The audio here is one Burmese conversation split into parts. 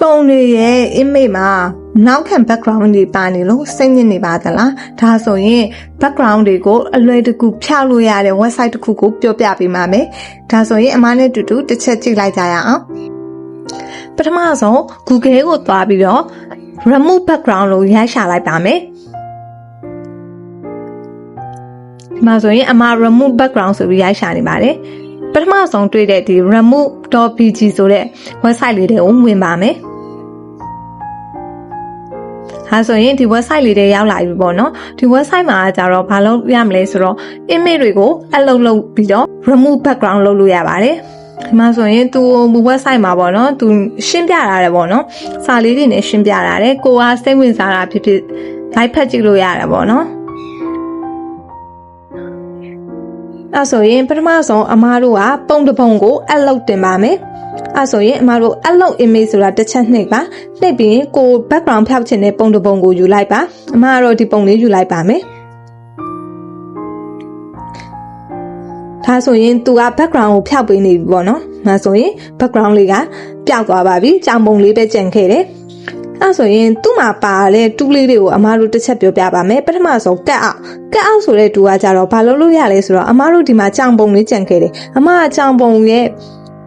ပုံတွေရဲ့ image မှာနောက်ခံ background တွေပါနေလို့စိတ်ညစ်နေပါသလားဒါဆိုရင် background တွေကိုအလွယ်တကူဖြောက်လို့ရတဲ့ website တစ်ခုကိုပြောပြပေးပါမယ်ဒါဆိုရင်အမနဲ့တူတူတစ်ချက်ကြည့်လိုက်ကြရအောင်ပထမဆုံး Google ကိုသွားပြီးတော့ remove background လို့ရိုက်ရှာလိုက်ပါမယ်ဒီမှာဆိုရင်အမ remove background ဆိုပြီးရိုက်ရှာနေပါတယ်ပထမဆုံးတွေ့တဲ့ဒီ remove.bg ဆိုတဲ့ website လေးတွေကိုဝင်ပါမယ်ဒါဆိုရင်ဒီ website လေးတွေရောက်လာပြီပေါ့နော်ဒီ website မှာကျတော့ဘာလုပ်ရမလဲဆိုတော့ image တွေကို upload လုပ်ပြီးတော့ remove background လုပ်လို့ရပါတယ်ဒီမှာဆိုရင်သူ website မှာပေါ့နော်သူရှင်းပြထားတယ်ပေါ့နော်စာလေးတွေနဲ့ရှင်းပြထားတယ်ကိုကစိတ်ဝင်စားတာဖြစ်ဖြစ် live ဖတ်ကြည့်လို့ရတယ်ပေါ့နော်အဲ့ဆိုရင်ပထမဆုံးအမားတို့ကပုံတစ်ပုံကို upload တင်ပါမယ်အဲ့ဆိုရင်အမားတို့ upload image ဆိုတာတစ်ချက်နှိပ်ပါနှိပ်ပြီးကို background ဖြောက်ချင်တဲ့ပုံတစ်ပုံကိုယူလိုက်ပါအမားကတော့ဒီပုံလေးယူလိုက်ပါမယ်ဒါဆိုရင်သူက background ကိုဖြောက်ပေးနေပြီပေါ့နော်ဒါဆိုရင် background လေးကပျောက်သွားပါပြီကြောင်ပုံလေးပဲကျန်ခဲ့တယ်အဲ့ဆိုရင်သူ့မှာပါတဲ့တူးလေးတွေကိုအမားတို့တစ်ချက်ပြောပြပါမယ်ပထမဆုံးကတ်အောက်ဆိုတဲ့တူကကြတော့ဘာလုပ်လို့ရလဲဆိုတော့အမားတို့ဒီမှာကြောင်ပုံလေးကျန်ခဲ့တယ်အမားကကြောင်ပုံရဲ့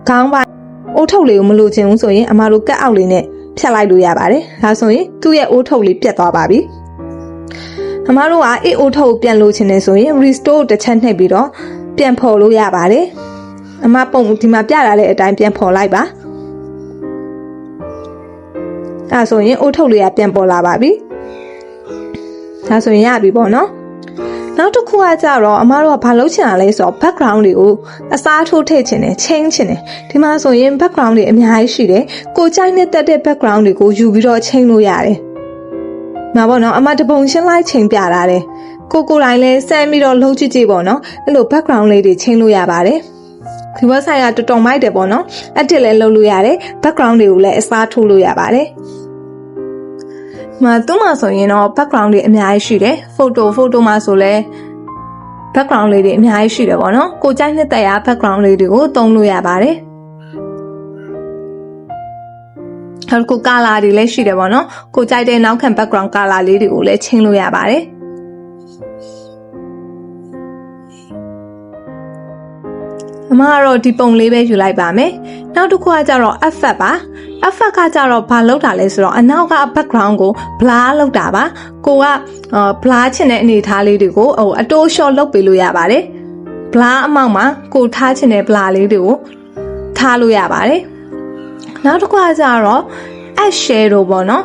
ခေါင်းပိုင်းအိုးထုပ်လေးကိုမလိုချင်ဘူးဆိုရင်အမားတို့ကတ်အောက်လေးနဲ့ဖြတ်လိုက်လို့ရပါတယ်ဒါဆိုရင်သူ့ရဲ့အိုးထုပ်လေးပြတ်သွားပါပြီအမားတို့ကအိုးထုပ်ကိုပြန်လိုချင်တယ်ဆိုရင် restore တစ်ချက်နှိပ်ပြီးတော့ပြန်ဖော်လို့ရပါတယ်အမားပုံဒီမှာပြလာတဲ့အတိုင်းပြန်ဖော်လိုက်ပါဒါဆိုရင်အိုးထုတ်လေးကပြန်ပေါ်လာပါပြီဒါဆိုရင်ရပြီပေါ့နော်နောက်တစ်ခုကကြတော့အမားတို့ကဘာလုပ်ချင်တာလဲဆိုတော့ background တွေကိုအစားထိုးထည့်ချင်တယ် change ချင်တယ်ဒီမှာဆိုရင် background တွေအများကြီးရှိတယ်ကိုကြိုက်နဲ့တက်တဲ့ background တွေကိုယူပြီးတော့ change လို့ရတယ်မှာပေါ့နော်အမတပုံရှင်းလိုက်ချိန်ပြတာတယ်ကိုတိုင်းလဲစမ်းပြီးတော့လှုပ်ကြည့်ကြည့်ပေါ့နော်အဲ့လို background လေးတွေ change လို့ရပါတယ်ဒီ website ကတော်တော်မိုက်တယ်ပေါ့နော် edit လည်းလုပ်လို့ရတယ် background တွေကိုလည်းအစားထိုးလို့ရပါတယ်သူ့မှာဆိုရင်တော့ background တွေအများကြီးရှိတယ် photo မှာဆိုလဲ background လေးတွေအများကြီးရှိတယ်ပေါ့နော်ကိုကြိုက်နှစ်သက်ရာ background လေးတွေကိုသုံးလို့ရပါတယ်နောက်ကို color တွေလည်းရှိတယ်ပေါ့နော်ကိုကြိုက်တဲ့နောက်ခံ background color လေးတွေကိုလည်းချင်းလို့ရပါတယ်အမကတော့ဒီပုံလေးပဲယူလိုက်ပါမယ်နောက်တစ်ခုကကြတော့ effect ပါ effect ကကြတော့ဘာလုပ်တာလဲဆိုတော့အနောက်က background ကို blur လုပ်တာပါကိုက blur ချင်တဲ့အနေထားလေးတွေကိုအတိုး short လုပ်ပေးလို့ရပါတယ် blur အမောက်မှာကိုထားချင်တဲ့ blur လေးတွေကိုထားလို့ရပါတယ်နောက်တစ်ခုကကြတော့ add shadow ပေါ့နော်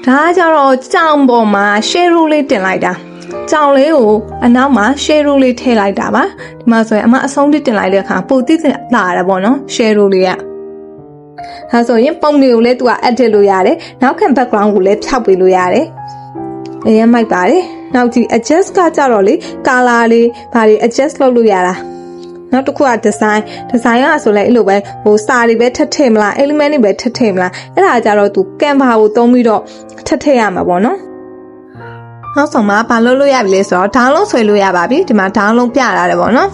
ဒါကကြတော့ကြောင်ပေါ်မှာ shadow လေးတင်လိုက်တာကြောင်လေးကိုအနောက်မှာ shadow လေးထည့်လိုက်တာပါဒီမှာဆိုရင်အမအဆုံးထိတင်လိုက်တဲ့အခါပိုတိလာတာပေါ့နော် shadow လေးကဒါဆိုရင်ပုံတွေကိုလည်းသူက edit လို့ရတယ်နောက်ခံ background ကိုလည်းဖြောက်ပေးလို့ရတယ်အရင်မိုက်ပါတယ်နောက်ဒီ adjust ကကြတော့လေ color လေးဘာတွေ adjust လုပ်လို့ရတာနောက်တစ်ခုက design ကဆိုလဲအဲ့လိုပဲစာတွေပဲထပ်ထည့်မလား element တွေပဲထပ်ထည့်မလားအဲ့ဒါကြတော့သူ Canva ကိုသုံးပြီးတော့ထပ်ထည့်ရမှာပေါ့နော်နောက်ဆုံးမှာဘာလုပ်လို့ရပြီလဲဆိုတော့ download ဆွဲလို့ရပါပြီဒီမှာ download ပြလာတယ်ပေါ့နော်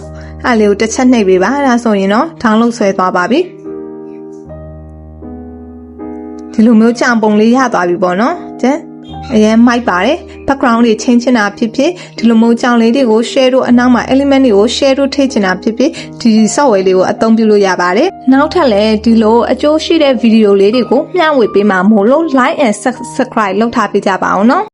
အဲ့လေးကိုတစ်ချက်နှိပ်ပေးပါအဲ့ဒါဆိုရင်တော့ download ဆွဲသွားပါပြီဒီလိုမျိုးကြောင်ပုံလေးရသွားပြီပေါ့နော်အရင်မိုက်ပါတယ် background တွေချင်းချင်တာဖြစ်ဖြစ်ဒီလိုမျိုးကြောင်လေးတွေကို share တို့အနောက်မှာ element တွေကို share တို့ထည့်ချင်တာဖြစ်ဖြစ်ဒီ software လေးကိုအသုံးပြုလို့ရပါတယ်နောက်ထပ်လည်းဒီလိုအကျိုးရှိတဲ့ video လေးတွေကိုမျှဝေပေးမှာမို့လို့ like and subscribe လုပ်ထားပေးကြပါအောင်နော်